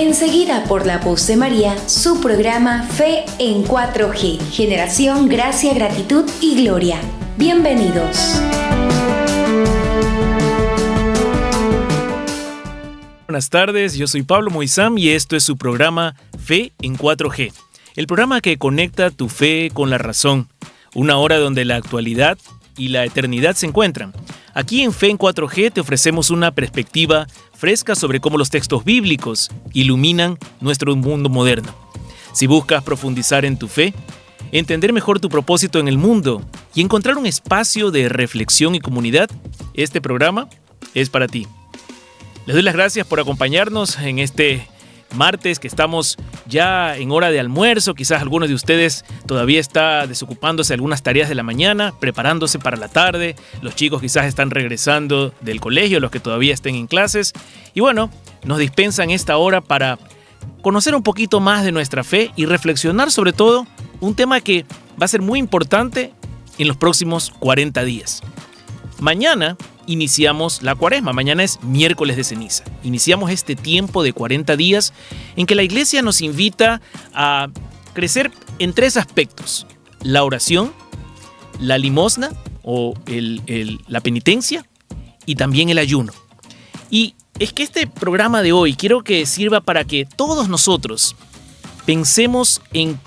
Enseguida por la voz de María, su programa Fe en 4G, Generación, Gracia, Gratitud y Gloria. Bienvenidos. Buenas tardes, yo soy Pablo Moizam y esto es su programa Fe en 4G, el programa que conecta tu fe con la razón, una hora donde la actualidad y la eternidad se encuentran. Aquí en Fe en 4G te ofrecemos una perspectiva fresca sobre cómo los textos bíblicos iluminan nuestro mundo moderno. Si buscas profundizar en tu fe, entender mejor tu propósito en el mundo y encontrar un espacio de reflexión y comunidad, este programa es para ti. Les doy las gracias por acompañarnos en este martes que estamos ya en hora de almuerzo. Quizás algunos de ustedes todavía están desocupándose de algunas tareas de la mañana, preparándose para la tarde. Los chicos quizás están regresando del colegio, los que todavía estén en clases. Y bueno, nos dispensan esta hora para conocer un poquito más de nuestra fe y reflexionar sobre todo un tema que va a ser muy importante en los próximos 40 días. Mañana iniciamos la Cuaresma, mañana es miércoles de ceniza. Iniciamos este tiempo de 40 días en que la iglesia nos invita a crecer en tres aspectos: la oración, la limosna o la penitencia y también el ayuno. Y es que este programa de hoy quiero que sirva para que todos nosotros pensemos en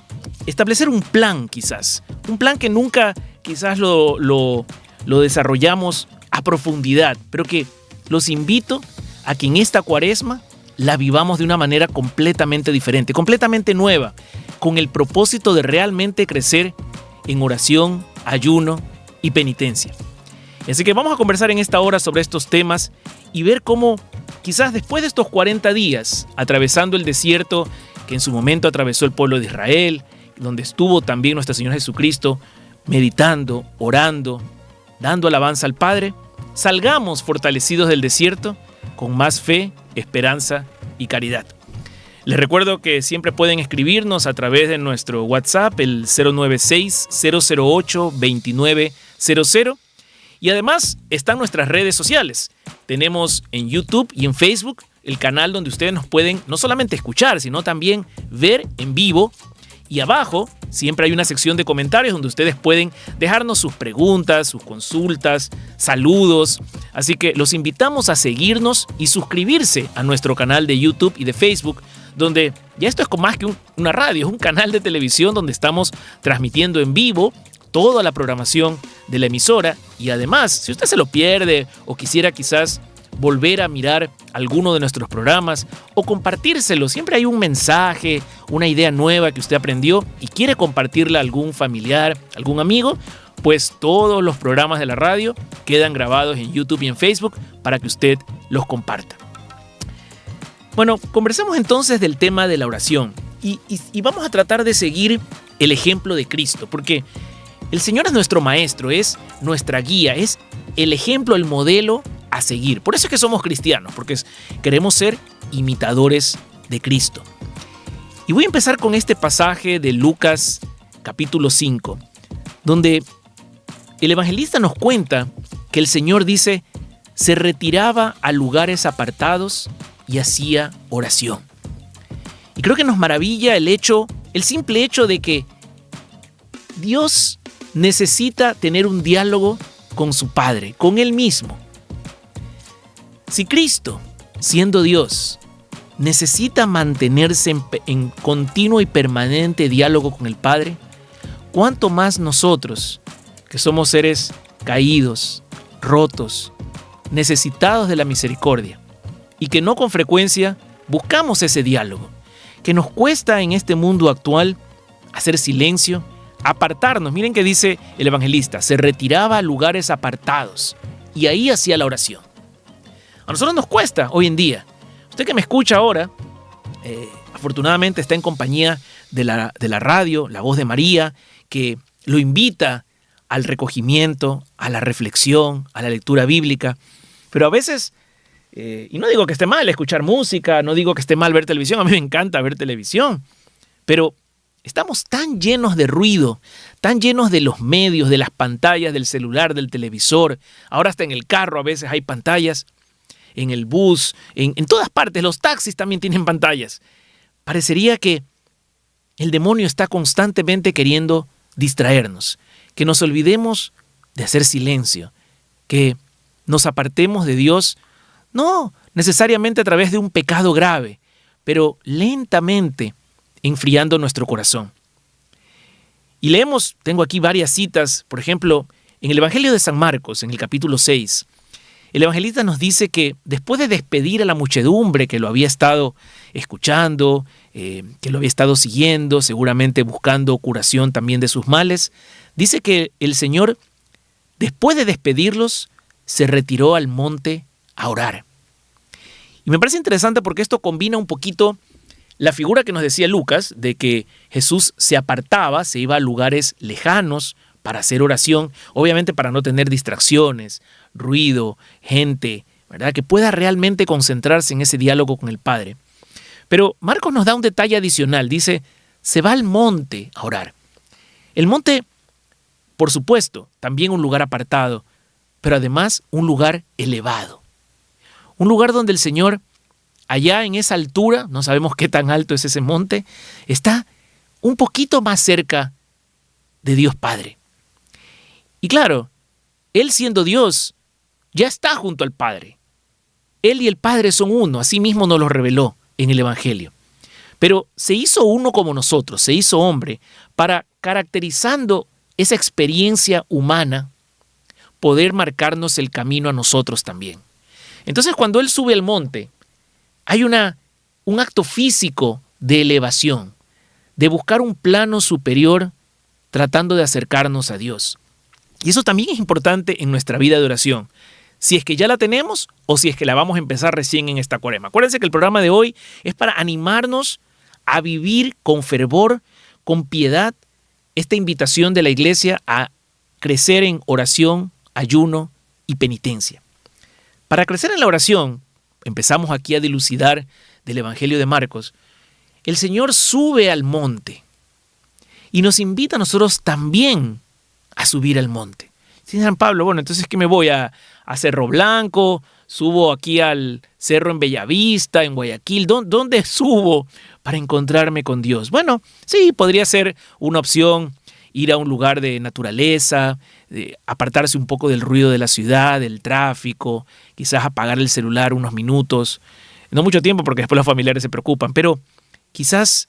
establecer un plan quizás, un plan que nunca quizás lo desarrollamos a profundidad, pero que los invito a que en esta Cuaresma la vivamos de una manera completamente diferente, completamente nueva, con el propósito de realmente crecer en oración, ayuno y penitencia. Así que vamos a conversar en esta hora sobre estos temas y ver cómo quizás después de estos 40 días, atravesando el desierto que en su momento atravesó el pueblo de Israel, donde estuvo también nuestro Señor Jesucristo, meditando, orando, dando alabanza al Padre, salgamos fortalecidos del desierto con más fe, esperanza y caridad. Les recuerdo que siempre pueden escribirnos a través de nuestro WhatsApp, el 096-008-2900. Y además están nuestras redes sociales. Tenemos en YouTube y en Facebook el canal donde ustedes nos pueden no solamente escuchar, sino también ver en vivo. Y abajo siempre hay una sección de comentarios donde ustedes pueden dejarnos sus preguntas, sus consultas, saludos. Así que los invitamos a seguirnos y suscribirse a nuestro canal de YouTube y de Facebook, donde ya esto es más que una radio, es un canal de televisión donde estamos transmitiendo en vivo toda la programación de la emisora. Y además, si usted se lo pierde o quisiera quizás volver a mirar alguno de nuestros programas o compartírselo, siempre hay un mensaje, una idea nueva que usted aprendió y quiere compartirla a algún familiar, algún amigo, pues todos los programas de la radio quedan grabados en YouTube y en Facebook para que usted los comparta. Bueno, conversemos entonces del tema de la oración y vamos a tratar de seguir el ejemplo de Cristo, porque el Señor es nuestro maestro, es nuestra guía, es el ejemplo, el modelo a seguir. Por eso es que somos cristianos, porque queremos ser imitadores de Cristo. Y voy a empezar con este pasaje de Lucas capítulo 5, donde el evangelista nos cuenta que el Señor dice, se retiraba a lugares apartados y hacía oración. Y creo que nos maravilla el simple hecho de que Dios necesita tener un diálogo con su Padre, con Él mismo. Si Cristo, siendo Dios, necesita mantenerse en continuo y permanente diálogo con el Padre, ¿cuánto más nosotros, que somos seres caídos, rotos, necesitados de la misericordia, y que no con frecuencia buscamos ese diálogo, que nos cuesta en este mundo actual hacer silencio, apartarnos? Miren que dice el evangelista, se retiraba a lugares apartados y ahí hacía la oración. A nosotros nos cuesta hoy en día. Usted que me escucha ahora, afortunadamente está en compañía de la radio, La Voz de María, que lo invita al recogimiento, a la reflexión, a la lectura bíblica. Pero a veces, y no digo que esté mal escuchar música, no digo que esté mal ver televisión, a mí me encanta ver televisión, pero estamos tan llenos de ruido, tan llenos de los medios, de las pantallas, del celular, del televisor, ahora hasta en el carro a veces hay pantallas. en el bus, en todas partes. Los taxis también tienen pantallas. Parecería que el demonio está constantemente queriendo distraernos, que nos olvidemos de hacer silencio, que nos apartemos de Dios, no necesariamente a través de un pecado grave, pero lentamente enfriando nuestro corazón. Y leemos, tengo aquí varias citas, por ejemplo, en el Evangelio de San Marcos, en el capítulo 6, el evangelista nos dice que después de despedir a la muchedumbre que lo había estado escuchando, que lo había estado siguiendo, seguramente buscando curación también de sus males, dice que el Señor, después de despedirlos, se retiró al monte a orar. Y me parece interesante porque esto combina un poquito la figura que nos decía Lucas, de que Jesús se apartaba, se iba a lugares lejanos para hacer oración, obviamente para no tener distracciones, ruido, gente, ¿verdad? Que pueda realmente concentrarse en ese diálogo con el Padre. Pero Marcos nos da un detalle adicional, dice, se va al monte a orar. El monte, por supuesto, también un lugar apartado, pero además un lugar elevado. Un lugar donde el Señor, allá en esa altura, no sabemos qué tan alto es ese monte, está un poquito más cerca de Dios Padre. Y claro, Él siendo Dios, ya está junto al Padre. Él y el Padre son uno, así mismo nos lo reveló en el Evangelio. Pero se hizo uno como nosotros, se hizo hombre, para, caracterizando esa experiencia humana, poder marcarnos el camino a nosotros también. Entonces, cuando Él sube al monte, hay un acto físico de elevación, de buscar un plano superior tratando de acercarnos a Dios. Y eso también es importante en nuestra vida de oración, si es que ya la tenemos o si es que la vamos a empezar recién en esta cuaresma. Acuérdense que el programa de hoy es para animarnos a vivir con fervor, con piedad, esta invitación de la Iglesia a crecer en oración, ayuno y penitencia. Para crecer en la oración, empezamos aquí a dilucidar del Evangelio de Marcos, el Señor sube al monte y nos invita a nosotros también a subir al monte. Sí, San Pablo, bueno, entonces ¿qué me voy a Cerro Blanco? ¿Subo aquí al cerro en Bellavista, en Guayaquil? ¿Dónde subo para encontrarme con Dios? Bueno, sí, podría ser una opción ir a un lugar de naturaleza, apartarse un poco del ruido de la ciudad, del tráfico, quizás apagar el celular unos minutos, no mucho tiempo porque después los familiares se preocupan, pero quizás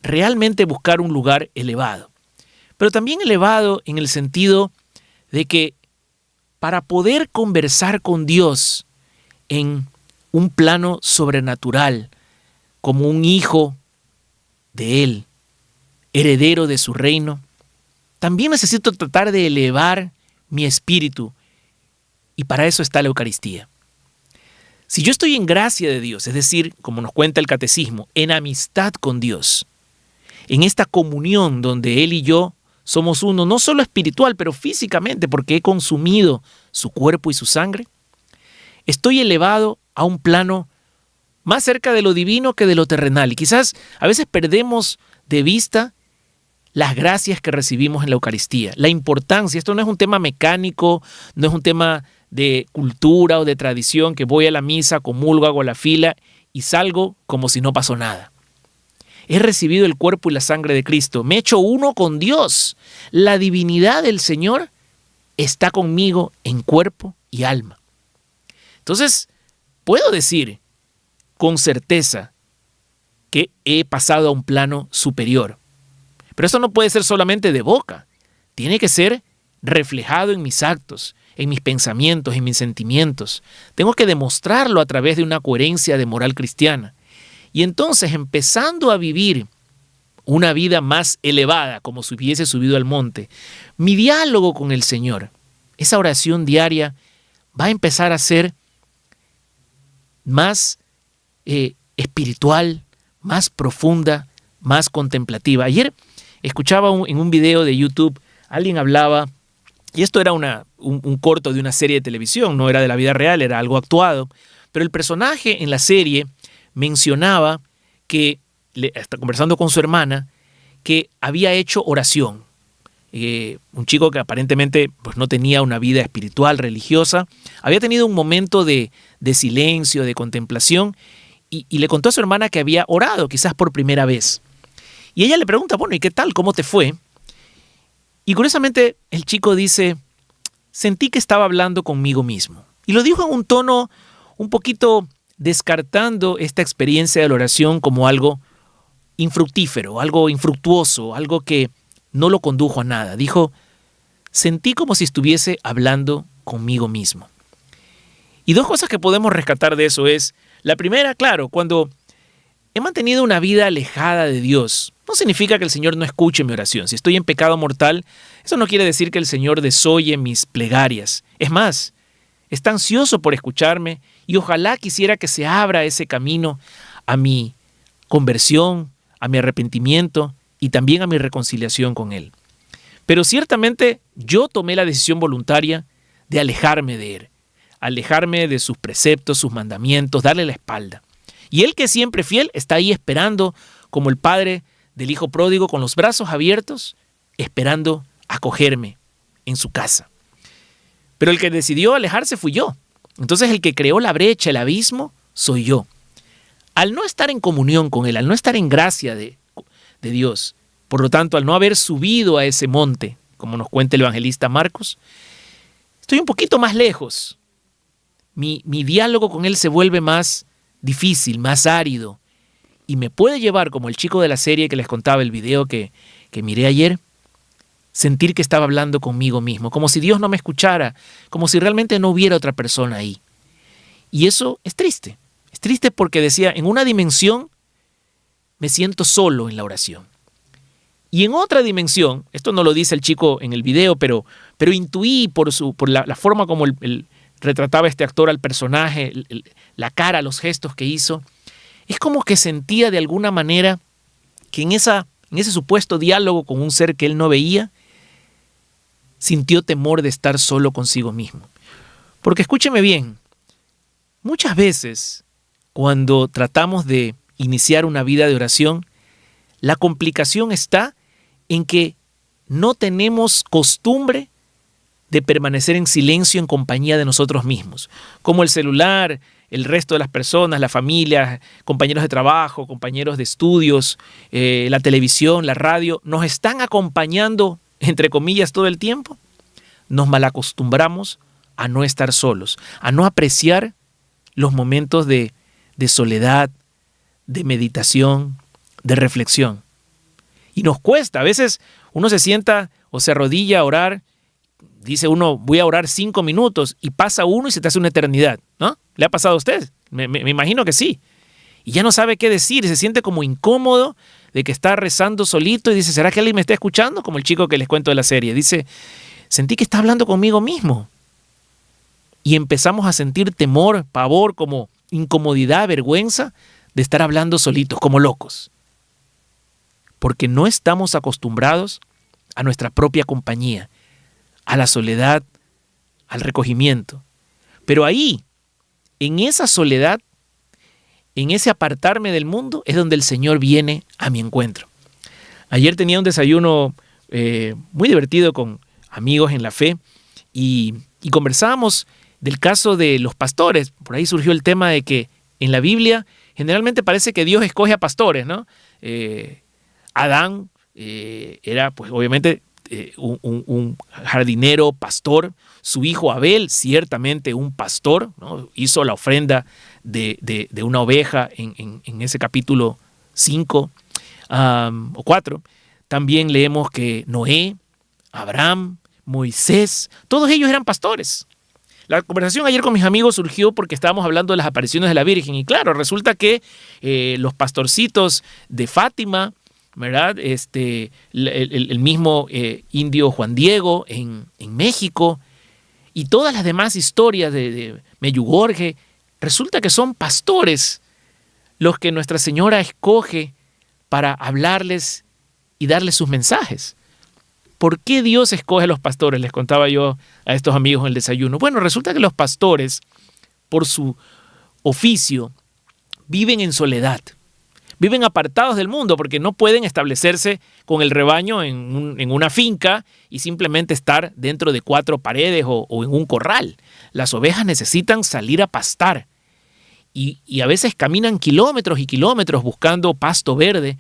realmente buscar un lugar elevado. Pero también elevado en el sentido de que para poder conversar con Dios en un plano sobrenatural, como un hijo de Él, heredero de su reino, también necesito tratar de elevar mi espíritu, y para eso está la Eucaristía. Si yo estoy en gracia de Dios, es decir, como nos cuenta el Catecismo, en amistad con Dios, en esta comunión donde Él y yo somos uno, no solo espiritual, pero físicamente, porque he consumido su cuerpo y su sangre, estoy elevado a un plano más cerca de lo divino que de lo terrenal. Y quizás a veces perdemos de vista las gracias que recibimos en la Eucaristía, la importancia. Esto no es un tema mecánico, no es un tema de cultura o de tradición, que voy a la misa, comulgo, hago la fila y salgo como si no pasó nada. He recibido el cuerpo y la sangre de Cristo, me he hecho uno con Dios. La divinidad del Señor está conmigo en cuerpo y alma. Entonces, puedo decir con certeza que he pasado a un plano superior. Pero esto no puede ser solamente de boca, tiene que ser reflejado en mis actos, en mis pensamientos, en mis sentimientos. Tengo que demostrarlo a través de una coherencia de moral cristiana. Y entonces, empezando a vivir una vida más elevada, como si hubiese subido al monte, mi diálogo con el Señor, esa oración diaria, va a empezar a ser más espiritual, más profunda, más contemplativa. Ayer escuchaba en un video de YouTube, alguien hablaba, y esto era un corto de una serie de televisión, no era de la vida real, era algo actuado, pero el personaje en la serie mencionaba que, conversando con su hermana, que había hecho oración, un chico que aparentemente pues, no tenía una vida espiritual, religiosa, había tenido un momento de silencio, de contemplación, y le contó a su hermana que había orado, quizás por primera vez. Y ella le pregunta, bueno, ¿y qué tal? ¿Cómo te fue? Y curiosamente el chico dice, sentí que estaba hablando conmigo mismo. Y lo dijo en un tono un poquito descartando esta experiencia de la oración como algo infructífero, algo infructuoso, algo que no lo condujo a nada. Dijo, sentí como si estuviese hablando conmigo mismo. Y dos cosas que podemos rescatar de eso es, la primera, claro, cuando he mantenido una vida alejada de Dios, no significa que el Señor no escuche mi oración. Si estoy en pecado mortal, eso no quiere decir que el Señor desoye mis plegarias. Es más, está ansioso por escucharme y ojalá quisiera que se abra ese camino a mi conversión, a mi arrepentimiento y también a mi reconciliación con Él. Pero ciertamente yo tomé la decisión voluntaria de alejarme de Él, alejarme de sus preceptos, sus mandamientos, darle la espalda. Y Él, que es siempre fiel, está ahí esperando como el padre del hijo pródigo con los brazos abiertos, esperando acogerme en su casa. Pero el que decidió alejarse fui yo. Entonces el que creó la brecha, el abismo, soy yo. Al no estar en comunión con Él, al no estar en gracia de Dios, por lo tanto, al no haber subido a ese monte, como nos cuenta el evangelista Marcos, estoy un poquito más lejos. Mi diálogo con Él se vuelve más difícil, más árido, y me puede llevar, como el chico de la serie que les contaba el video que miré ayer, sentir que estaba hablando conmigo mismo, como si Dios no me escuchara, como si realmente no hubiera otra persona ahí. Y eso es triste. Es triste porque decía, en una dimensión me siento solo en la oración. Y en otra dimensión, esto no lo dice el chico en el video, pero intuí por la forma como él retrataba este actor al personaje, la cara, los gestos que hizo, es como que sentía de alguna manera que en ese supuesto diálogo con un ser que él no veía, sintió temor de estar solo consigo mismo. Porque escúcheme bien, muchas veces cuando tratamos de iniciar una vida de oración, la complicación está en que no tenemos costumbre de permanecer en silencio en compañía de nosotros mismos. Como el celular, el resto de las personas, la familia, compañeros de trabajo, compañeros de estudios, la televisión, la radio, nos están acompañando, entre comillas, todo el tiempo. Nos malacostumbramos a no estar solos, a no apreciar los momentos de soledad, de meditación, de reflexión. Y nos cuesta, a veces uno se sienta o se arrodilla a orar, dice uno, voy a orar 5 minutos, y pasa uno y se te hace una eternidad, ¿no? ¿Le ha pasado a usted? Me imagino que sí. Y ya no sabe qué decir, y se siente como incómodo de que está rezando solito y dice, ¿será que alguien me está escuchando? Como el chico que les cuento de la serie. Dice, sentí que está hablando conmigo mismo. Y empezamos a sentir temor, pavor, como incomodidad, vergüenza de estar hablando solitos, como locos. Porque no estamos acostumbrados a nuestra propia compañía, a la soledad, al recogimiento. Pero ahí, en esa soledad, en ese apartarme del mundo, es donde el Señor viene a mi encuentro. Ayer tenía un desayuno muy divertido con amigos en la fe y conversábamos del caso de los pastores. Por ahí surgió el tema de que en la Biblia generalmente parece que Dios escoge a pastores, ¿no? Adán era, pues obviamente, un jardinero, pastor. Su hijo Abel, ciertamente un pastor, ¿no? Hizo la ofrenda de una oveja en ese capítulo 5 o 4. También leemos que Noé, Abraham, Moisés, todos ellos eran pastores. La conversación ayer con mis amigos surgió porque estábamos hablando de las apariciones de la Virgen. Y claro, resulta que los pastorcitos de Fátima, ¿verdad? El mismo indio Juan Diego en México y todas las demás historias de Meyugorje, resulta que son pastores los que Nuestra Señora escoge para hablarles y darles sus mensajes. ¿Por qué Dios escoge a los pastores? Les contaba yo a estos amigos en el desayuno. Bueno, resulta que los pastores, por su oficio, viven en soledad. viven apartados del mundo porque no pueden establecerse con el rebaño en una finca y simplemente estar dentro de 4 paredes o en un corral. Las ovejas necesitan salir a pastar y a veces caminan kilómetros y kilómetros buscando pasto verde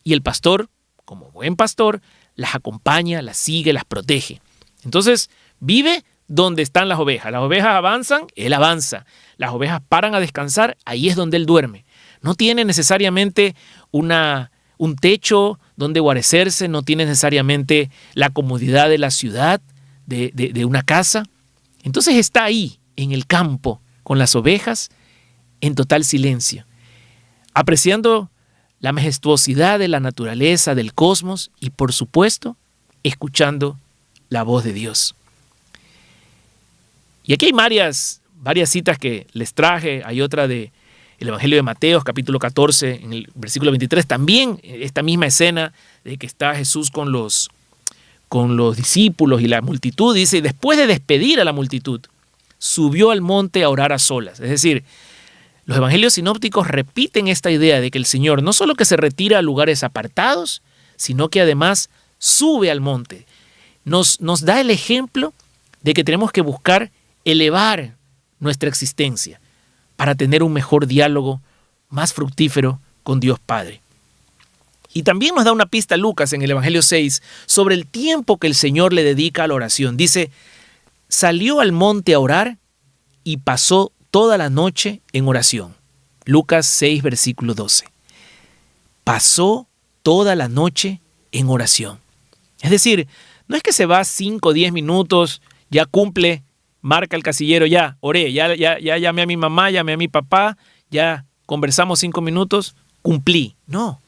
y el pastor, como buen pastor, las acompaña, las sigue, las protege. Entonces vive donde están las ovejas. Las ovejas avanzan, él avanza. Las ovejas paran a descansar, ahí es donde él duerme. No tiene necesariamente un techo donde guarecerse, no tiene necesariamente la comodidad de la ciudad, de una casa. Entonces está ahí, en el campo, con las ovejas, en total silencio, apreciando la majestuosidad de la naturaleza, del cosmos y, por supuesto, escuchando la voz de Dios. Y aquí hay varias citas que les traje. Hay otra del Evangelio de Mateo, capítulo 14, en el versículo 23. También esta misma escena de que está Jesús con los discípulos y la multitud. Dice, después de despedir a la multitud, subió al monte a orar a solas. Es decir, los evangelios sinópticos repiten esta idea de que el Señor no solo que se retira a lugares apartados, sino que además sube al monte. Nos da el ejemplo de que tenemos que buscar elevar nuestra existencia para tener un mejor diálogo más fructífero con Dios Padre. Y también nos da una pista Lucas en el Evangelio 6 sobre el tiempo que el Señor le dedica a la oración. Dice, salió al monte a orar y pasó toda la noche en oración. Lucas 6, versículo 12. Pasó toda la noche en oración. Es decir, no es que se va 5 o 10 minutos, ya cumple, marca el casillero, ya oré, ya llamé a mi mamá, llamé a mi papá, ya conversamos 5 minutos, cumplí. No.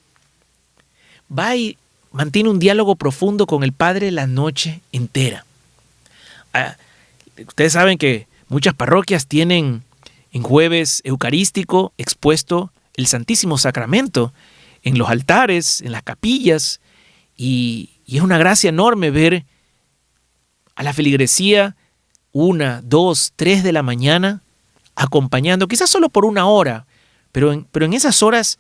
Va y mantiene un diálogo profundo con el Padre la noche entera. Ustedes saben que muchas parroquias tienen en jueves eucarístico expuesto el Santísimo Sacramento en los altares, en las capillas, y es una gracia enorme ver a la feligresía 1, 2, 3 de la mañana acompañando, quizás solo por 1 hora, pero en esas horas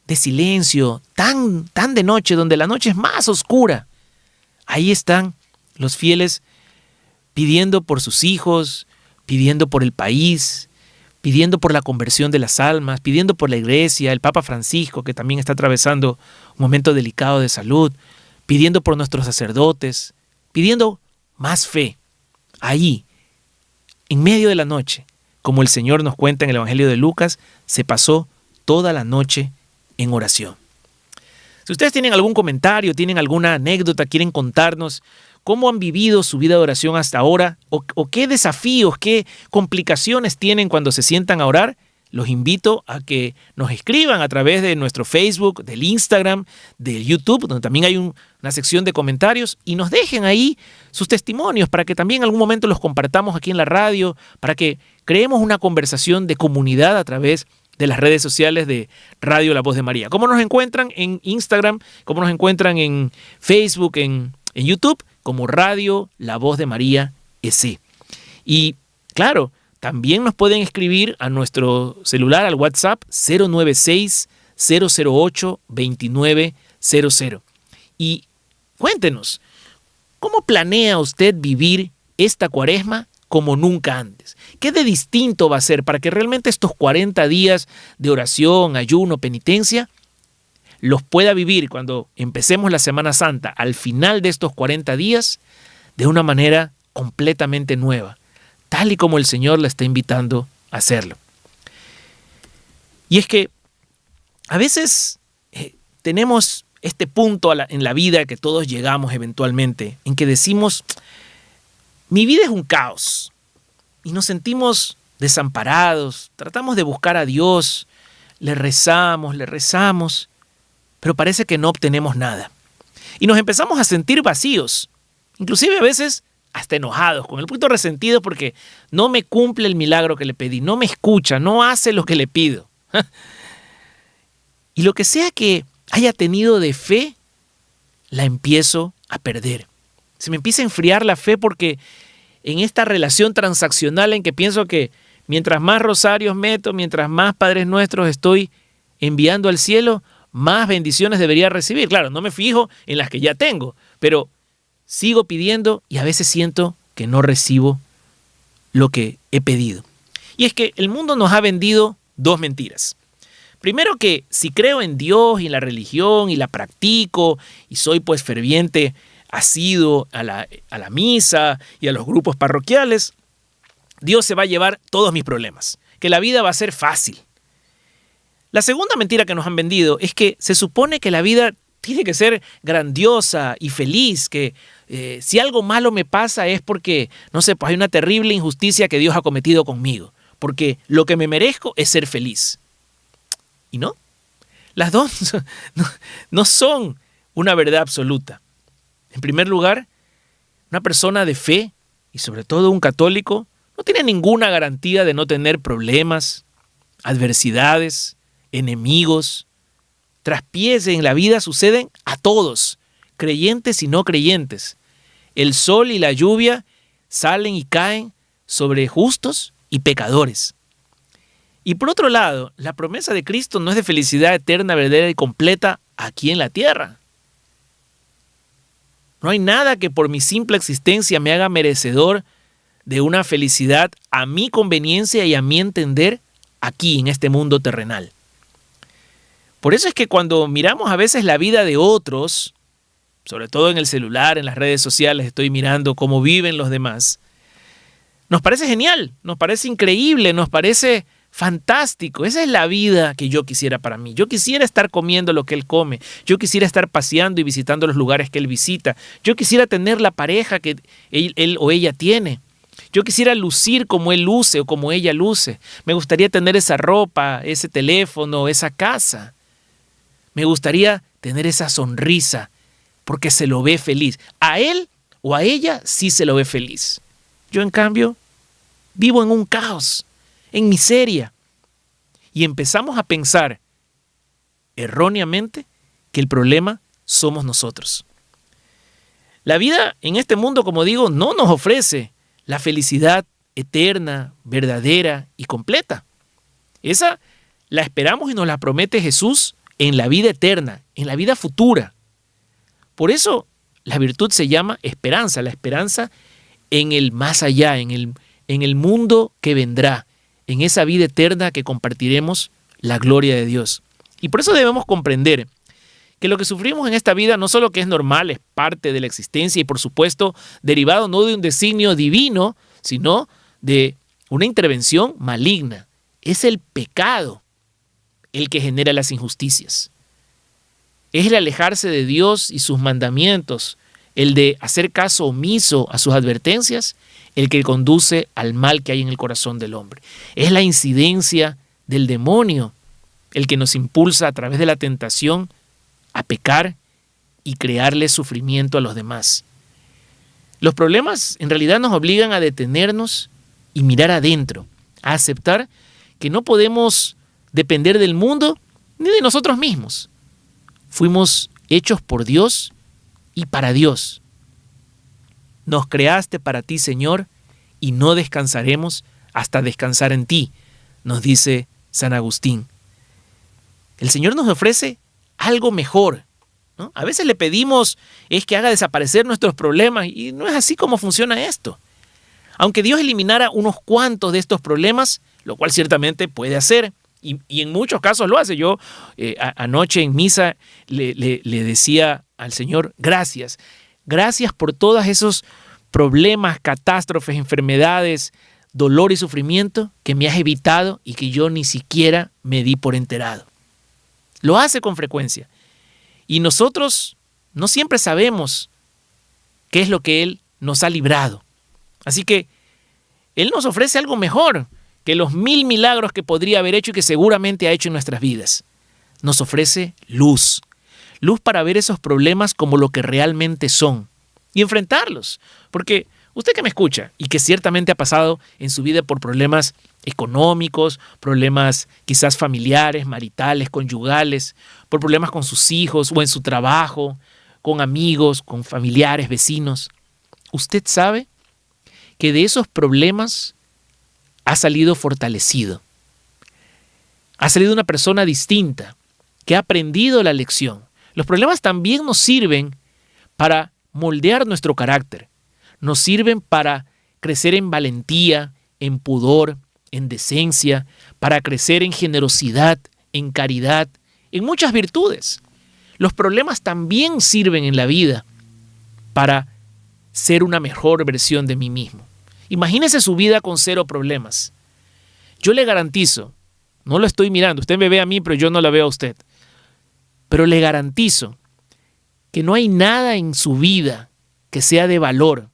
de silencio, tan de noche, donde la noche es más oscura, ahí están los fieles pidiendo por sus hijos, pidiendo por el país, pidiendo por la conversión de las almas, pidiendo por la iglesia, el Papa Francisco, que también está atravesando un momento delicado de salud, pidiendo por nuestros sacerdotes, pidiendo más fe. Ahí, en medio de la noche, como el Señor nos cuenta en el Evangelio de Lucas, se pasó toda la noche en oración. Si ustedes tienen algún comentario, tienen alguna anécdota, quieren contarnos cómo han vivido su vida de oración hasta ahora o qué desafíos, qué complicaciones tienen cuando se sientan a orar, los invito a que nos escriban a través de nuestro Facebook, del Instagram, del YouTube, donde también hay una sección de comentarios, y nos dejen ahí sus testimonios para que también en algún momento los compartamos aquí en la radio, para que creemos una conversación de comunidad a través de las redes sociales de Radio La Voz de María. ¿Cómo nos encuentran en Instagram? ¿Cómo nos encuentran en Facebook, en YouTube? Como Radio La Voz de María S. Y claro, también nos pueden escribir a nuestro celular, al WhatsApp 096-008-2900. Y cuéntenos, ¿cómo planea usted vivir esta Cuaresma como nunca antes? ¿Qué de distinto va a ser para que realmente estos 40 días de oración, ayuno, penitencia, los pueda vivir cuando empecemos la Semana Santa, al final de estos 40 días, de una manera completamente nueva, tal y como el Señor la está invitando a hacerlo? Y es que a veces tenemos este punto en la vida que todos llegamos eventualmente, en que decimos, mi vida es un caos, y nos sentimos desamparados, tratamos de buscar a Dios, le rezamos, pero parece que no obtenemos nada. Y nos empezamos a sentir vacíos, inclusive a veces hasta enojados, con el punto resentido porque no me cumple el milagro que le pedí, no me escucha, no hace lo que le pido. Y lo que sea que haya tenido de fe, la empiezo a perder. Se me empieza a enfriar la fe porque en esta relación transaccional en que pienso que mientras más rosarios meto, mientras más Padres Nuestros estoy enviando al cielo, más bendiciones debería recibir. Claro, no me fijo en las que ya tengo, pero sigo pidiendo y a veces siento que no recibo lo que he pedido. Y es que el mundo nos ha vendido dos mentiras. Primero, que si creo en Dios y en la religión y la practico y soy pues ferviente, asiduo a la misa y a los grupos parroquiales, Dios se va a llevar todos mis problemas, que la vida va a ser fácil. La segunda mentira que nos han vendido es que se supone que la vida tiene que ser grandiosa y feliz, que si algo malo me pasa es porque, no sé, pues hay una terrible injusticia que Dios ha cometido conmigo, porque lo que me merezco es ser feliz. Y no, las dos no son una verdad absoluta. En primer lugar, una persona de fe, y sobre todo un católico, no tiene ninguna garantía de no tener problemas, adversidades, enemigos. Traspiés en la vida suceden a todos, creyentes y no creyentes. El sol y la lluvia salen y caen sobre justos y pecadores. Y por otro lado, la promesa de Cristo no es de felicidad eterna, verdadera y completa aquí en la tierra. No hay nada que por mi simple existencia me haga merecedor de una felicidad a mi conveniencia y a mi entender aquí en este mundo terrenal. Por eso es que cuando miramos a veces la vida de otros, sobre todo en el celular, en las redes sociales, estoy mirando cómo viven los demás, nos parece genial, nos parece increíble, nos parece fantástico. Esa es la vida que yo quisiera para mí. Yo quisiera estar comiendo lo que él come. Yo quisiera estar paseando y visitando los lugares que él visita. Yo quisiera tener la pareja que él o ella tiene. Yo quisiera lucir como él luce o como ella luce. Me gustaría tener esa ropa, ese teléfono, esa casa. Me gustaría tener esa sonrisa porque se lo ve feliz. A él o a ella sí se lo ve feliz. Yo, en cambio, vivo en un caos, en miseria. Y empezamos a pensar erróneamente que el problema somos nosotros. La vida en este mundo, como digo, no nos ofrece la felicidad eterna, verdadera y completa. Esa la esperamos y nos la promete Jesús en la vida eterna, en la vida futura. Por eso la virtud se llama esperanza, la esperanza en el más allá, en el mundo que vendrá, en esa vida eterna que compartiremos la gloria de Dios. Y por eso debemos comprender que lo que sufrimos en esta vida no solo que es normal, es parte de la existencia y por supuesto derivado no de un designio divino, sino de una intervención maligna. Es el pecado el que genera las injusticias. Es el alejarse de Dios y sus mandamientos, el de hacer caso omiso a sus advertencias, el que conduce al mal que hay en el corazón del hombre. Es la incidencia del demonio el que nos impulsa a través de la tentación a pecar y crearle sufrimiento a los demás. Los problemas en realidad nos obligan a detenernos y mirar adentro, a aceptar que no podemos depender del mundo ni de nosotros mismos. Fuimos hechos por Dios y para Dios. Nos creaste para ti, Señor, y no descansaremos hasta descansar en ti, nos dice San Agustín. El Señor nos ofrece algo mejor, ¿no? A veces le pedimos es que haga desaparecer nuestros problemas y no es así como funciona esto. Aunque Dios eliminara unos cuantos de estos problemas, lo cual ciertamente puede hacer, y en muchos casos lo hace. Yo anoche en misa le decía al Señor, gracias por todos esos problemas, catástrofes, enfermedades, dolor y sufrimiento que me has evitado y que yo ni siquiera me di por enterado. Lo hace con frecuencia. Y nosotros no siempre sabemos qué es lo que Él nos ha librado. Así que Él nos ofrece algo mejor que los 1000 milagros que podría haber hecho y que seguramente ha hecho en nuestras vidas. Nos ofrece luz. Luz para ver esos problemas como lo que realmente son y enfrentarlos. Porque usted que me escucha y que ciertamente ha pasado en su vida por problemas económicos, problemas quizás familiares, maritales, conyugales, por problemas con sus hijos o en su trabajo, con amigos, con familiares, vecinos. Usted sabe que de esos problemas ha salido fortalecido. Ha salido una persona distinta. que ha aprendido la lección. Los problemas también nos sirven para moldear nuestro carácter. Nos sirven para crecer en valentía, en pudor, en decencia, para crecer en generosidad, en caridad, en muchas virtudes. Los problemas también sirven en la vida para ser una mejor versión de mí mismo. Imagínese su vida con 0 problemas. Yo le garantizo, no lo estoy mirando, usted me ve a mí, pero yo no la veo a usted. Pero le garantizo que no hay nada en su vida que sea de valor.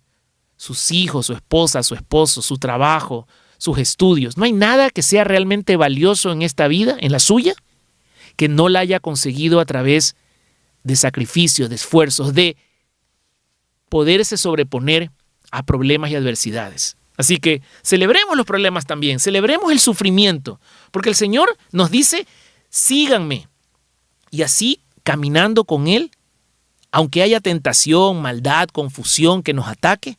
Sus hijos, su esposa, su esposo, su trabajo, sus estudios. No hay nada que sea realmente valioso en esta vida, en la suya, que no la haya conseguido a través de sacrificios, de esfuerzos, de poderse sobreponer a problemas y adversidades. Así que celebremos los problemas también, celebremos el sufrimiento, porque el Señor nos dice, síganme. Y así, caminando con Él, aunque haya tentación, maldad, confusión que nos ataque,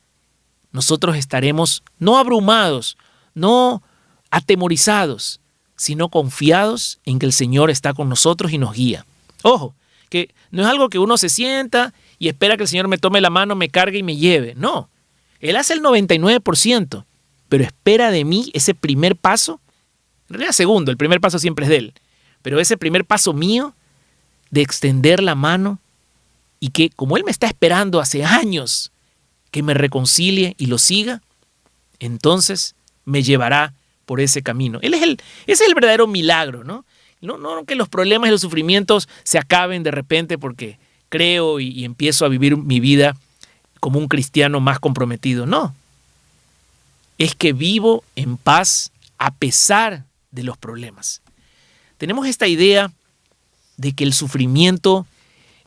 nosotros estaremos no abrumados, no atemorizados, sino confiados en que el Señor está con nosotros y nos guía. Ojo, que no es algo que uno se sienta y espera que el Señor me tome la mano, me cargue y me lleve. No, Él hace el 99%, pero espera de mí ese primer paso, en realidad segundo, el primer paso siempre es de Él, pero ese primer paso mío de extender la mano y que como Él me está esperando hace años, que me reconcilie y lo siga, entonces me llevará por ese camino. Ese es el verdadero milagro, ¿no? No que los problemas y los sufrimientos se acaben de repente porque creo y empiezo a vivir mi vida como un cristiano más comprometido. No. Es que vivo en paz a pesar de los problemas. Tenemos esta idea de que el sufrimiento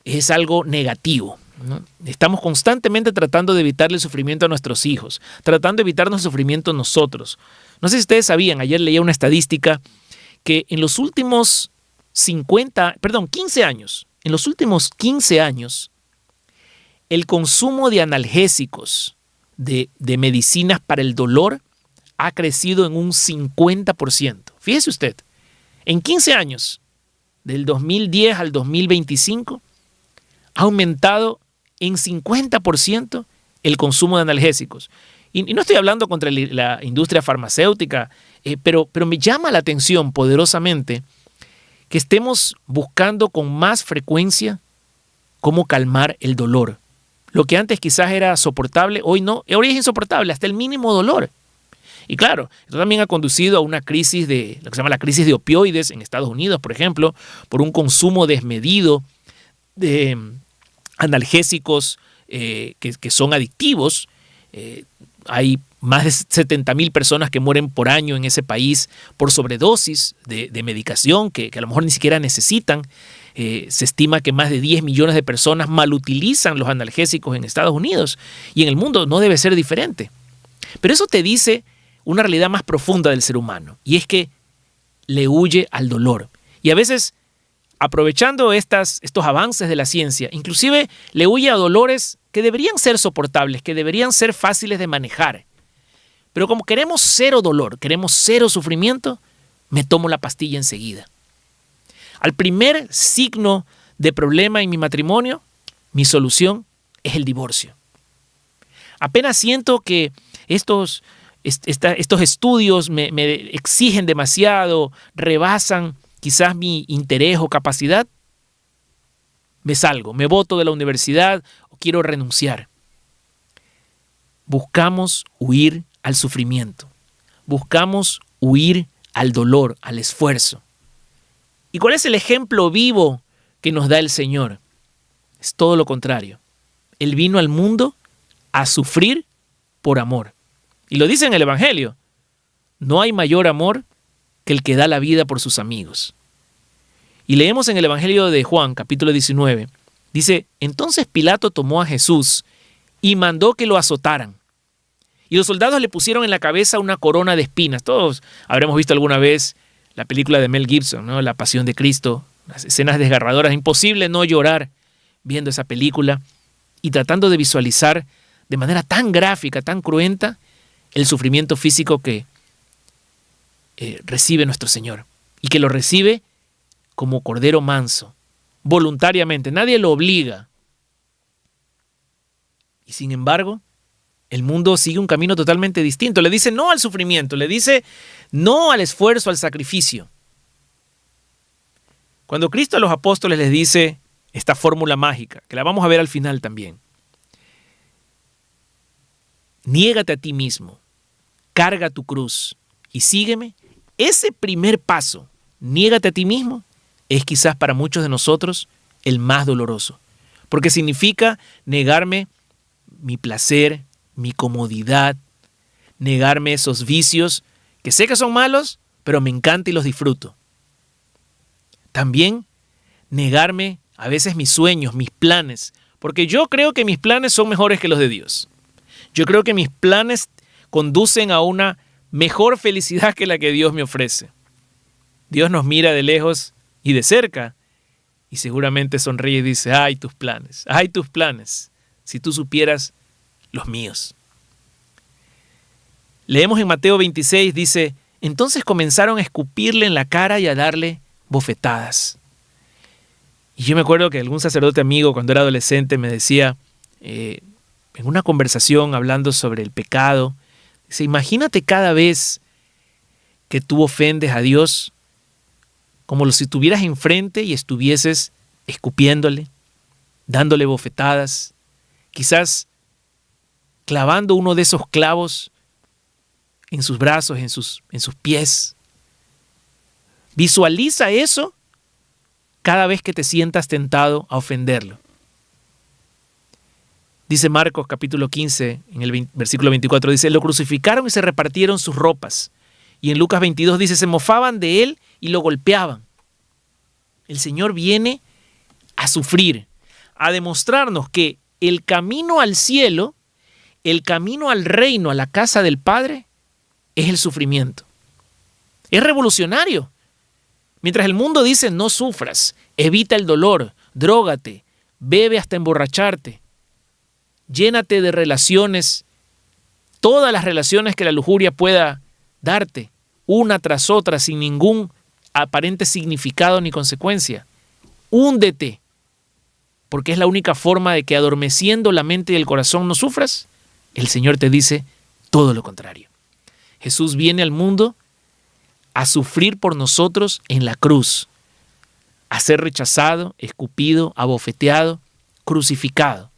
es algo negativo, ¿no? Estamos constantemente tratando de evitarle el sufrimiento a nuestros hijos, tratando de evitarnos el sufrimiento nosotros. No sé si ustedes sabían, ayer leía una estadística que en los últimos 15 años, en los últimos 15 años, el consumo de analgésicos, de medicinas para el dolor, ha crecido en un 50%. Fíjese usted, en 15 años, del 2010 al 2025, ha aumentado en 50% el consumo de analgésicos. Y no estoy hablando contra la industria farmacéutica, pero me llama la atención poderosamente que estemos buscando con más frecuencia cómo calmar el dolor. Lo que antes quizás era soportable, hoy no, hoy es insoportable, hasta el mínimo dolor. Y claro, esto también ha conducido a una crisis de lo que se llama la crisis de opioides en Estados Unidos, por ejemplo, por un consumo desmedido de analgésicos que son adictivos. Hay más de 70,000 personas que mueren por año en ese país por sobredosis de medicación que a lo mejor ni siquiera necesitan. Se estima que más de 10 millones de personas malutilizan los analgésicos en Estados Unidos y en el mundo no debe ser diferente. Pero eso te dice una realidad más profunda del ser humano, y es que le huye al dolor. Y a veces, aprovechando estos avances de la ciencia, inclusive le huye a dolores que deberían ser soportables, que deberían ser fáciles de manejar. Pero como queremos 0 dolor, queremos 0 sufrimiento, me tomo la pastilla enseguida. Al primer signo de problema en mi matrimonio, mi solución es el divorcio. Apenas siento que estos estudios me exigen demasiado, rebasan quizás mi interés o capacidad, me salgo, me boto de la universidad o quiero renunciar. Buscamos huir al sufrimiento, buscamos huir al dolor, al esfuerzo. ¿Y cuál es el ejemplo vivo que nos da el Señor? Es todo lo contrario. Él vino al mundo a sufrir por amor. Y lo dice en el Evangelio, no hay mayor amor que el que da la vida por sus amigos. Y leemos en el Evangelio de Juan, capítulo 19, dice, entonces Pilato tomó a Jesús y mandó que lo azotaran. Y los soldados le pusieron en la cabeza una corona de espinas. Todos habremos visto alguna vez la película de Mel Gibson, ¿no? La Pasión de Cristo, las escenas desgarradoras. Imposible no llorar viendo esa película y tratando de visualizar de manera tan gráfica, tan cruenta, el sufrimiento físico que recibe nuestro Señor y que lo recibe como cordero manso, voluntariamente, nadie lo obliga. Y sin embargo, el mundo sigue un camino totalmente distinto. Le dice no al sufrimiento, le dice no al esfuerzo, al sacrificio. Cuando Cristo a los apóstoles les dice esta fórmula mágica, que la vamos a ver al final también, niégate a ti mismo, carga tu cruz y sígueme, ese primer paso, niégate a ti mismo, es quizás para muchos de nosotros el más doloroso, porque significa negarme mi placer, mi comodidad, negarme esos vicios que sé que son malos, pero me encanta y los disfruto. También negarme a veces mis sueños, mis planes, porque yo creo que mis planes son mejores que los de Dios. Yo creo que mis planes conducen a una mejor felicidad que la que Dios me ofrece. Dios nos mira de lejos y de cerca y seguramente sonríe y dice, ¡ay, tus planes! ¡Ay, tus planes! Si tú supieras los míos. Leemos en Mateo 26, dice, entonces comenzaron a escupirle en la cara y a darle bofetadas. Y yo me acuerdo que algún sacerdote amigo cuando era adolescente me decía, en una conversación hablando sobre el pecado, dice, imagínate cada vez que tú ofendes a Dios, como si estuvieras enfrente y estuvieses escupiéndole, dándole bofetadas, quizás clavando uno de esos clavos en sus brazos, en sus pies. Visualiza eso cada vez que te sientas tentado a ofenderlo. Dice Marcos capítulo 15, en el versículo 24, dice, lo crucificaron y se repartieron sus ropas. Y en Lucas 22 dice, se mofaban de él y lo golpeaban. El Señor viene a sufrir, a demostrarnos que el camino al cielo, el camino al reino, a la casa del Padre, es el sufrimiento. Es revolucionario. Mientras el mundo dice no sufras, evita el dolor, drógate, bebe hasta emborracharte, llénate de relaciones, todas las relaciones que la lujuria pueda darte, una tras otra, sin ningún aparente significado ni consecuencia. Húndete, porque es la única forma de que adormeciendo la mente y el corazón no sufras. El Señor te dice todo lo contrario. Jesús viene al mundo a sufrir por nosotros en la cruz, a ser rechazado, escupido, abofeteado, crucificado.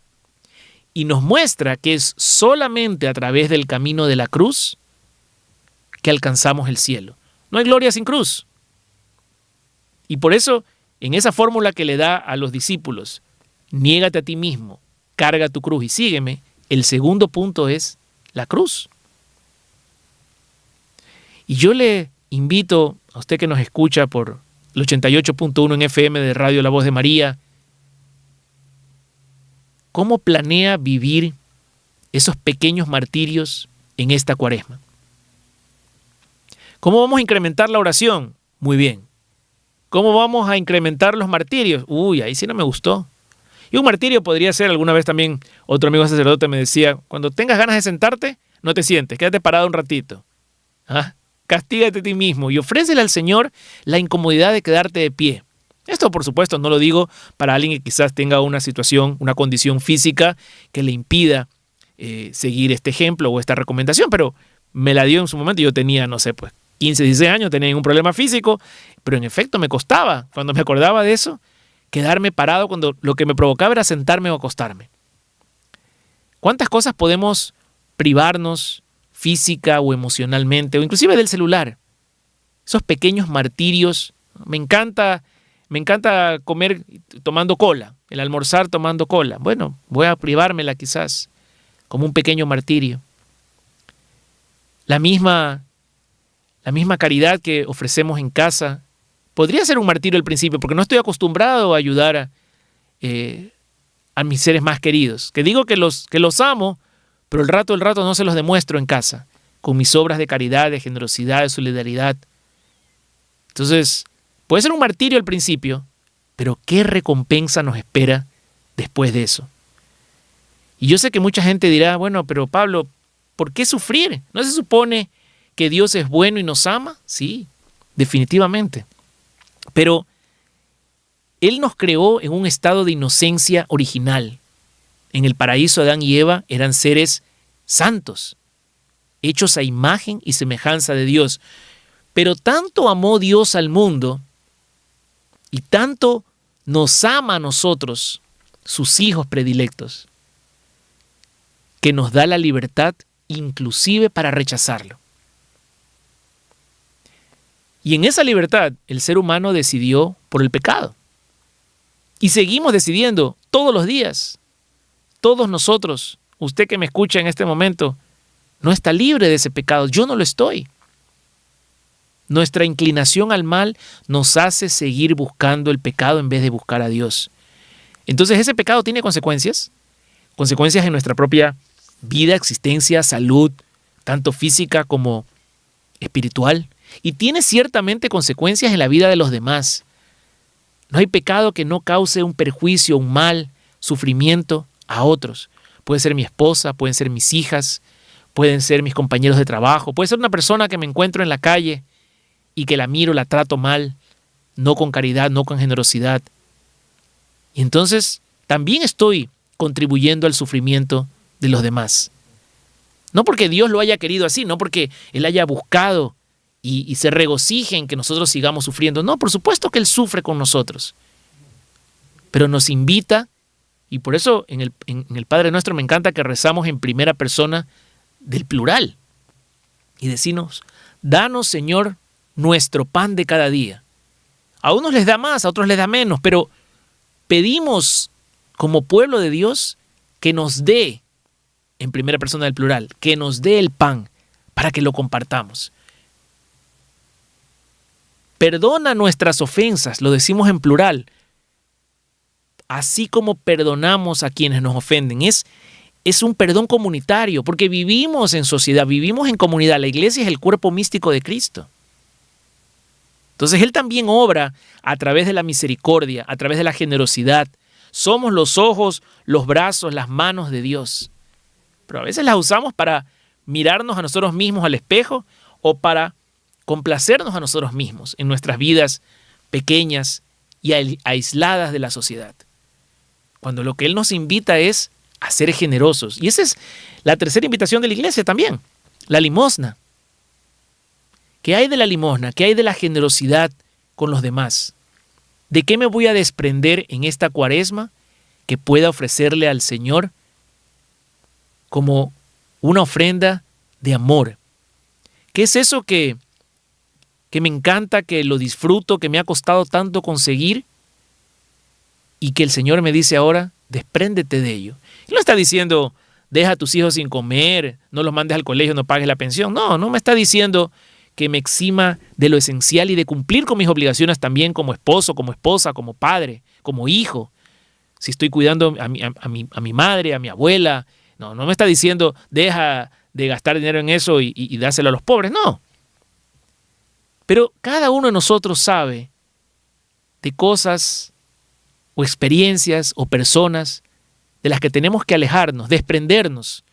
Y nos muestra que es solamente a través del camino de la cruz que alcanzamos el cielo. No hay gloria sin cruz. Y por eso, en esa fórmula que le da a los discípulos, niégate a ti mismo, carga tu cruz y sígueme, el segundo punto es la cruz. Y yo le invito a usted que nos escucha por el 88.1 en FM de Radio La Voz de María, ¿cómo planea vivir esos pequeños martirios en esta Cuaresma? ¿Cómo vamos a incrementar la oración? Muy bien. ¿Cómo vamos a incrementar los martirios? Uy, ahí sí no me gustó. Y un martirio podría ser, alguna vez también otro amigo sacerdote me decía, cuando tengas ganas de sentarte, no te sientes, quédate parado un ratito. Castígate a ti mismo y ofrécele al Señor la incomodidad de quedarte de pie. Esto, por supuesto, no lo digo para alguien que quizás tenga una situación, una condición física que le impida seguir este ejemplo o esta recomendación, pero me la dio en su momento. Yo tenía, 15, 16 años, tenía ningún problema físico, pero en efecto me costaba, cuando me acordaba de eso, quedarme parado cuando lo que me provocaba era sentarme o acostarme. ¿Cuántas cosas podemos privarnos física o emocionalmente, o inclusive del celular? Esos pequeños martirios. Me encanta comer tomando cola, el almorzar tomando cola. Bueno, voy a privármela quizás, como un pequeño martirio. La misma caridad que ofrecemos en casa podría ser un martirio al principio, porque no estoy acostumbrado a ayudar a mis seres más queridos. Que digo que los amo, pero el rato no se los demuestro en casa, con mis obras de caridad, de generosidad, de solidaridad. Entonces, puede ser un martirio al principio, pero ¿qué recompensa nos espera después de eso? Y yo sé que mucha gente dirá, bueno, pero Pablo, ¿por qué sufrir? ¿No se supone que Dios es bueno y nos ama? Sí, definitivamente. Pero Él nos creó en un estado de inocencia original. En el paraíso, Adán y Eva eran seres santos, hechos a imagen y semejanza de Dios. Pero tanto amó Dios al mundo y tanto nos ama a nosotros, sus hijos predilectos, que nos da la libertad inclusive para rechazarlo. Y en esa libertad el ser humano decidió por el pecado. Y seguimos decidiendo todos los días. Todos nosotros, usted que me escucha en este momento, no está libre de ese pecado. Yo no lo estoy. Nuestra inclinación al mal nos hace seguir buscando el pecado en vez de buscar a Dios. Entonces ese pecado tiene consecuencias. Consecuencias en nuestra propia vida, existencia, salud, tanto física como espiritual. Y tiene ciertamente consecuencias en la vida de los demás. No hay pecado que no cause un perjuicio, un mal, sufrimiento a otros. Puede ser mi esposa, pueden ser mis hijas, pueden ser mis compañeros de trabajo, puede ser una persona que me encuentro en la calle y que la miro, la trato mal, no con caridad, no con generosidad. Y entonces también estoy contribuyendo al sufrimiento de los demás. No porque Dios lo haya querido así, no porque Él haya buscado y se regocije en que nosotros sigamos sufriendo. No, por supuesto que Él sufre con nosotros. Pero nos invita, y por eso en el Padre Nuestro me encanta que rezamos en primera persona del plural. Y decimos, danos, Señor, nuestro pan de cada día. A unos les da más, a otros les da menos, pero pedimos como pueblo de Dios que nos dé, en primera persona del plural, que nos dé el pan para que lo compartamos. Perdona nuestras ofensas, lo decimos en plural, así como perdonamos a quienes nos ofenden. Es un perdón comunitario, porque vivimos en sociedad, vivimos en comunidad. La iglesia es el cuerpo místico de Cristo. Entonces Él también obra a través de la misericordia, a través de la generosidad. Somos los ojos, los brazos, las manos de Dios. Pero a veces las usamos para mirarnos a nosotros mismos al espejo o para complacernos a nosotros mismos en nuestras vidas pequeñas y aisladas de la sociedad. Cuando lo que Él nos invita es a ser generosos. Y esa es la tercera invitación de la iglesia también, la limosna. ¿Qué hay de la limosna? ¿Qué hay de la generosidad con los demás? ¿De qué me voy a desprender en esta cuaresma que pueda ofrecerle al Señor como una ofrenda de amor? ¿Qué es eso que me encanta, que lo disfruto, que me ha costado tanto conseguir y que el Señor me dice ahora, despréndete de ello? Él no está diciendo, deja a tus hijos sin comer, no los mandes al colegio, no pagues la pensión. No me está diciendo que me exima de lo esencial y de cumplir con mis obligaciones también como esposo, como esposa, como padre, como hijo. Si estoy cuidando a mi madre, a mi abuela, no me está diciendo, deja de gastar dinero en eso y dárselo a los pobres. No. Pero cada uno de nosotros sabe de cosas o experiencias o personas de las que tenemos que alejarnos, desprendernos,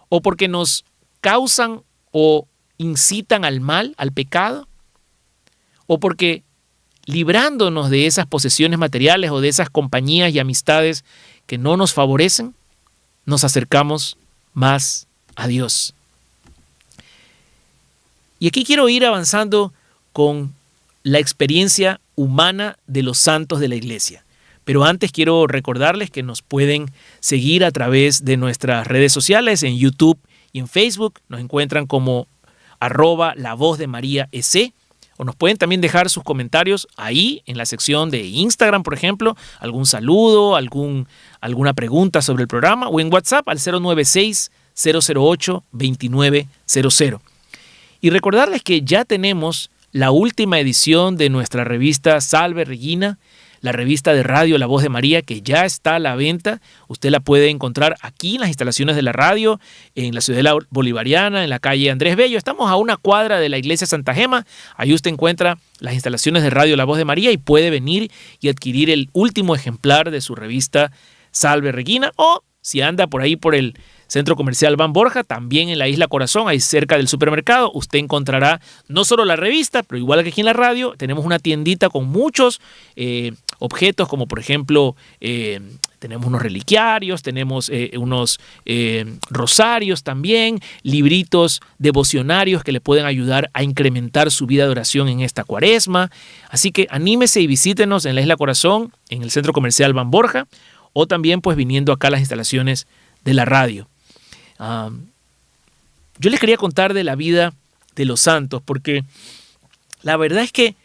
o porque nos causan o incitan al mal, al pecado, o porque librándonos de esas posesiones materiales o de esas compañías y amistades que no nos favorecen, nos acercamos más a Dios. Y aquí quiero ir avanzando con la experiencia humana de los santos de la iglesia. Pero antes quiero recordarles que nos pueden seguir a través de nuestras redes sociales, en YouTube y en Facebook. Nos encuentran como @lavozdeMariaEC, o nos pueden también dejar sus comentarios ahí en la sección de Instagram, por ejemplo, algún saludo, alguna pregunta sobre el programa, o en WhatsApp al 096-008-2900. Y recordarles que ya tenemos la última edición de nuestra revista Salve Regina, la revista de radio La Voz de María, que ya está a la venta. Usted la puede encontrar aquí en las instalaciones de la radio, en la Ciudadela Bolivariana, en la calle Andrés Bello. Estamos a una cuadra de la iglesia Santa Gema. Ahí usted encuentra las instalaciones de radio La Voz de María y puede venir y adquirir el último ejemplar de su revista Salve Regina. O si anda por ahí por el Centro Comercial Ban Borja, también en la Isla Corazón, ahí cerca del supermercado, usted encontrará no solo la revista, pero igual que aquí en la radio, tenemos una tiendita con muchos objetos como por ejemplo tenemos unos reliquiarios, tenemos unos rosarios también, libritos devocionarios que le pueden ayudar a incrementar su vida de oración en esta cuaresma. Así que anímese y visítenos en la Isla Corazón, en el Centro Comercial Ban Borja, o también pues viniendo acá a las instalaciones de la radio. Yo les quería contar de la vida de los santos, porque la verdad es que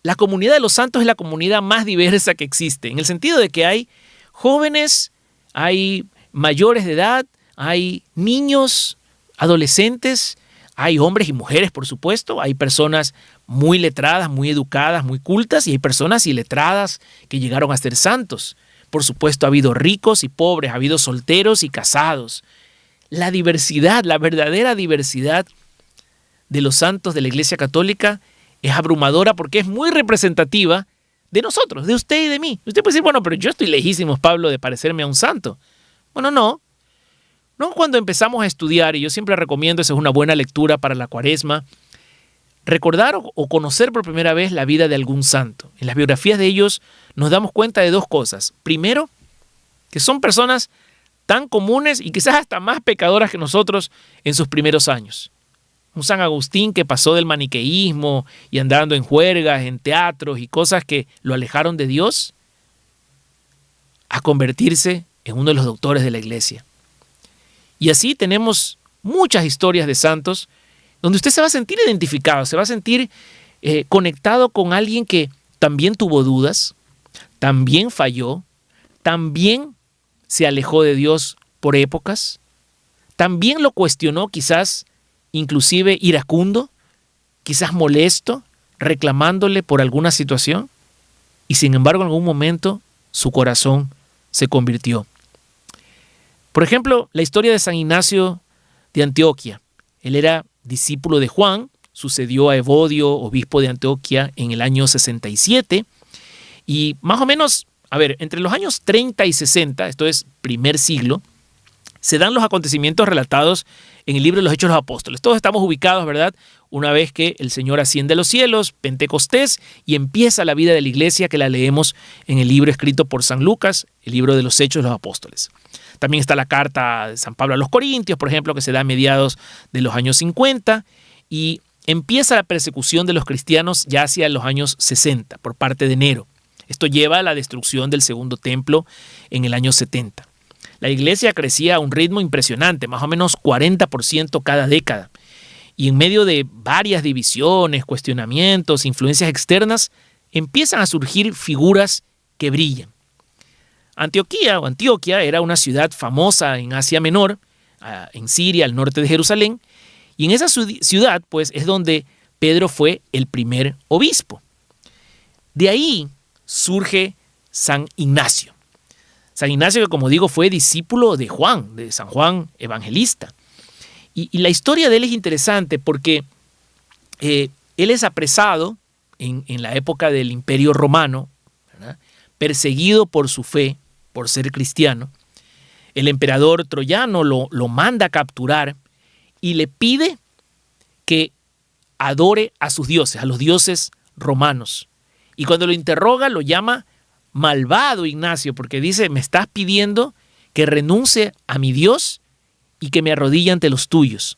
la comunidad de los santos es la comunidad más diversa que existe, en el sentido de que hay jóvenes, hay mayores de edad, hay niños, adolescentes, hay hombres y mujeres, por supuesto, hay personas muy letradas, muy educadas, muy cultas, y hay personas iletradas que llegaron a ser santos. Por supuesto, ha habido ricos y pobres, ha habido solteros y casados. La diversidad, la verdadera diversidad de los santos de la Iglesia Católica es abrumadora porque es muy representativa de nosotros, de usted y de mí. Usted puede decir, bueno, pero yo estoy lejísimos, Pablo, de parecerme a un santo. Bueno, no. No cuando empezamos a estudiar, y yo siempre recomiendo, esa es una buena lectura para la cuaresma, recordar o conocer por primera vez la vida de algún santo. En las biografías de ellos nos damos cuenta de dos cosas. Primero, que son personas tan comunes y quizás hasta más pecadoras que nosotros en sus primeros años. Un San Agustín que pasó del maniqueísmo y andando en juergas, en teatros y cosas que lo alejaron de Dios, a convertirse en uno de los doctores de la Iglesia. Y así tenemos muchas historias de santos donde usted se va a sentir identificado, se va a sentir conectado con alguien que también tuvo dudas, también falló, también se alejó de Dios por épocas, también lo cuestionó quizás inclusive iracundo, quizás molesto, reclamándole por alguna situación, y sin embargo en algún momento su corazón se convirtió. Por ejemplo, la historia de San Ignacio de Antioquía. Él era discípulo de Juan, sucedió a Evodio, obispo de Antioquía, en el año 67, y más o menos, entre los años 30 y 60, esto es primer siglo, se dan los acontecimientos relatados en el libro de los Hechos de los Apóstoles. Todos estamos ubicados, ¿verdad?, una vez que el Señor asciende a los cielos, Pentecostés, y empieza la vida de la iglesia que la leemos en el libro escrito por San Lucas, el libro de los Hechos de los Apóstoles. También está la carta de San Pablo a los Corintios, por ejemplo, que se da a mediados de los años 50, y empieza la persecución de los cristianos ya hacia los años 60 por parte de Nero. Esto lleva a la destrucción del segundo templo en el año 70. La iglesia crecía a un ritmo impresionante, más o menos 40% cada década. Y en medio de varias divisiones, cuestionamientos, influencias externas, empiezan a surgir figuras que brillan. Antioquía era una ciudad famosa en Asia Menor, en Siria, al norte de Jerusalén, y en esa ciudad pues es donde Pedro fue el primer obispo. De ahí surge San Ignacio. San Ignacio, que como digo, fue discípulo de Juan, de San Juan Evangelista. Y la historia de él es interesante porque él es apresado en la época del Imperio Romano, ¿verdad?, perseguido por su fe, por ser cristiano. El emperador troyano lo manda a capturar y le pide que adore a sus dioses, a los dioses romanos. Y cuando lo interroga lo llama malvado Ignacio, porque dice, me estás pidiendo que renuncie a mi Dios y que me arrodille ante los tuyos.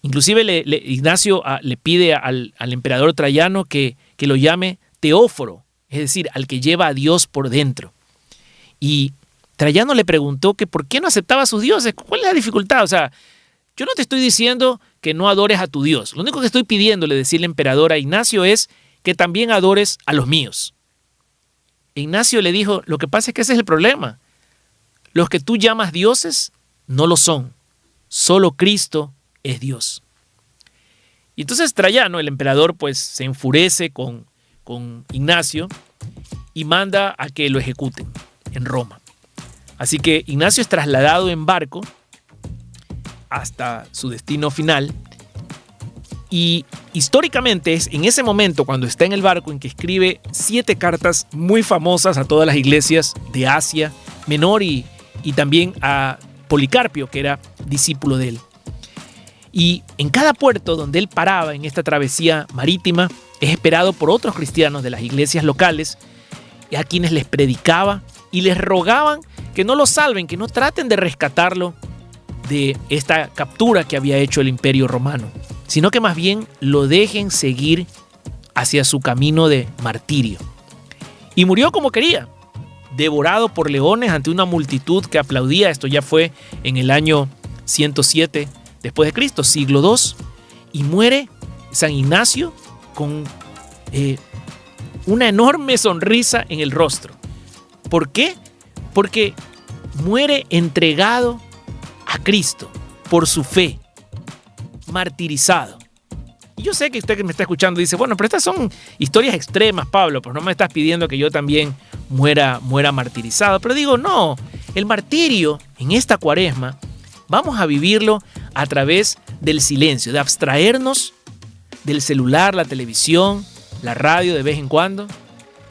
Inclusive Ignacio le pide al emperador Traiano que lo llame Teóforo, es decir, al que lleva a Dios por dentro. Y Traiano le preguntó que por qué no aceptaba a sus dioses, cuál es la dificultad. O sea, yo no te estoy diciendo que no adores a tu Dios. Lo único que estoy pidiéndole, decirle emperador a Ignacio, es que también adores a los míos. Ignacio le dijo, lo que pasa es que ese es el problema. Los que tú llamas dioses no lo son. Solo Cristo es Dios. Y entonces Traiano, el emperador, pues se enfurece con Ignacio y manda a que lo ejecuten en Roma. Así que Ignacio es trasladado en barco hasta su destino final. Y históricamente es en ese momento, cuando está en el barco, en que escribe 7 cartas muy famosas a todas las iglesias de Asia Menor y también a Policarpio, que era discípulo de él. Y en cada puerto donde él paraba en esta travesía marítima, es esperado por otros cristianos de las iglesias locales, a quienes les predicaba y les rogaban que no lo salven, que no traten de rescatarlo de esta captura que había hecho el Imperio Romano, sino que más bien lo dejen seguir hacia su camino de martirio. Y murió como quería, devorado por leones ante una multitud que aplaudía. Esto ya fue en el año 107 después de Cristo, siglo II, y muere San Ignacio con una enorme sonrisa en el rostro. ¿Por qué? Porque muere entregado a Cristo por su fe, martirizado. Y yo sé que usted que me está escuchando dice, bueno, pero estas son historias extremas, Pablo, pues no me estás pidiendo que yo también muera martirizado. Pero digo, no, el martirio en esta cuaresma vamos a vivirlo a través del silencio, de abstraernos del celular, la televisión, la radio de vez en cuando,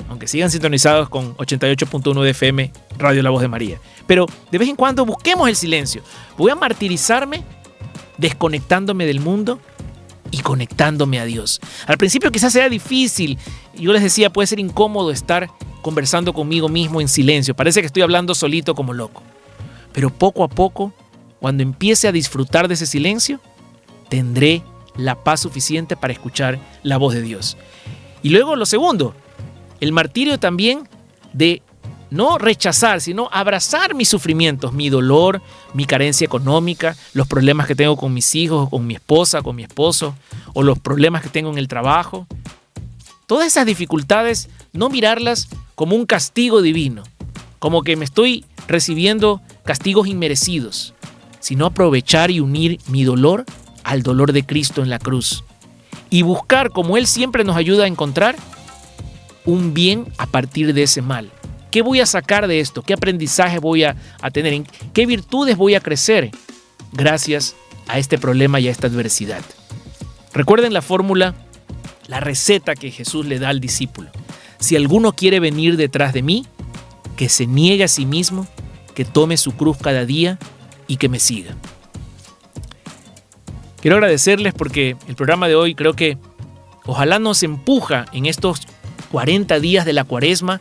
aunque sigan sintonizados con 88.1 de FM, Radio La Voz de María. Pero de vez en cuando busquemos el silencio. Voy a martirizarme desconectándome del mundo y conectándome a Dios. Al principio quizás sea difícil. Yo les decía, puede ser incómodo estar conversando conmigo mismo en silencio. Parece que estoy hablando solito como loco. Pero poco a poco, cuando empiece a disfrutar de ese silencio, tendré la paz suficiente para escuchar la voz de Dios. Y luego lo segundo, el martirio también de no rechazar, sino abrazar mis sufrimientos, mi dolor, mi carencia económica, los problemas que tengo con mis hijos, con mi esposa, con mi esposo, o los problemas que tengo en el trabajo. Todas esas dificultades, no mirarlas como un castigo divino, como que me estoy recibiendo castigos inmerecidos, sino aprovechar y unir mi dolor al dolor de Cristo en la cruz y buscar, como Él siempre nos ayuda a encontrar, un bien a partir de ese mal. ¿Qué voy a sacar de esto? ¿Qué aprendizaje voy a tener? ¿En qué virtudes voy a crecer gracias a este problema y a esta adversidad? Recuerden la fórmula, la receta que Jesús le da al discípulo. Si alguno quiere venir detrás de mí, que se niegue a sí mismo, que tome su cruz cada día y que me siga. Quiero agradecerles porque el programa de hoy creo que ojalá nos empuja en estos 40 días de la Cuaresma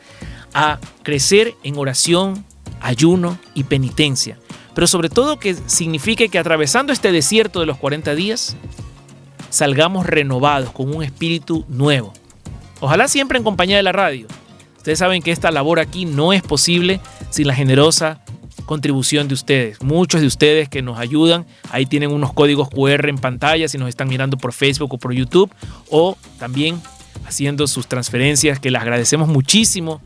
a crecer en oración, ayuno y penitencia. Pero sobre todo que signifique que atravesando este desierto de los 40 días, salgamos renovados con un espíritu nuevo. Ojalá siempre en compañía de la radio. Ustedes saben que esta labor aquí no es posible sin la generosa contribución de ustedes. Muchos de ustedes que nos ayudan, ahí tienen unos códigos QR en pantalla si nos están mirando por Facebook o por YouTube, o también haciendo sus transferencias, que les agradecemos muchísimo.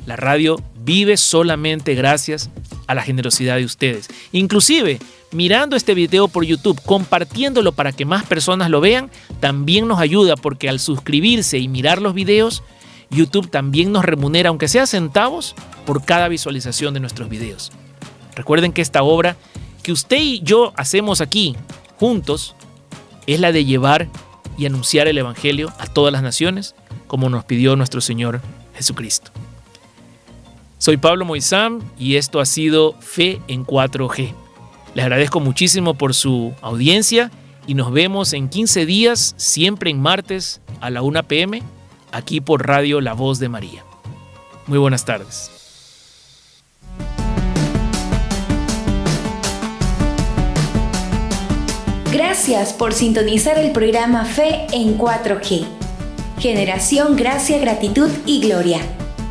La radio vive solamente gracias a la generosidad de ustedes. Inclusive, mirando este video por YouTube, compartiéndolo para que más personas lo vean, también nos ayuda, porque al suscribirse y mirar los videos, YouTube también nos remunera, aunque sea centavos, por cada visualización de nuestros videos. Recuerden que esta obra que usted y yo hacemos aquí juntos es la de llevar y anunciar el Evangelio a todas las naciones, como nos pidió nuestro Señor Jesucristo. Soy Pablo Moizam y esto ha sido Fe en 4G. Les agradezco muchísimo por su audiencia y nos vemos en 15 días, siempre en martes a la 1 p.m., aquí por Radio La Voz de María. Muy buenas tardes. Gracias por sintonizar el programa Fe en 4G. Generación Gracia, Gratitud y Gloria.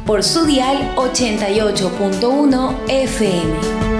Por su dial 88.1 FM.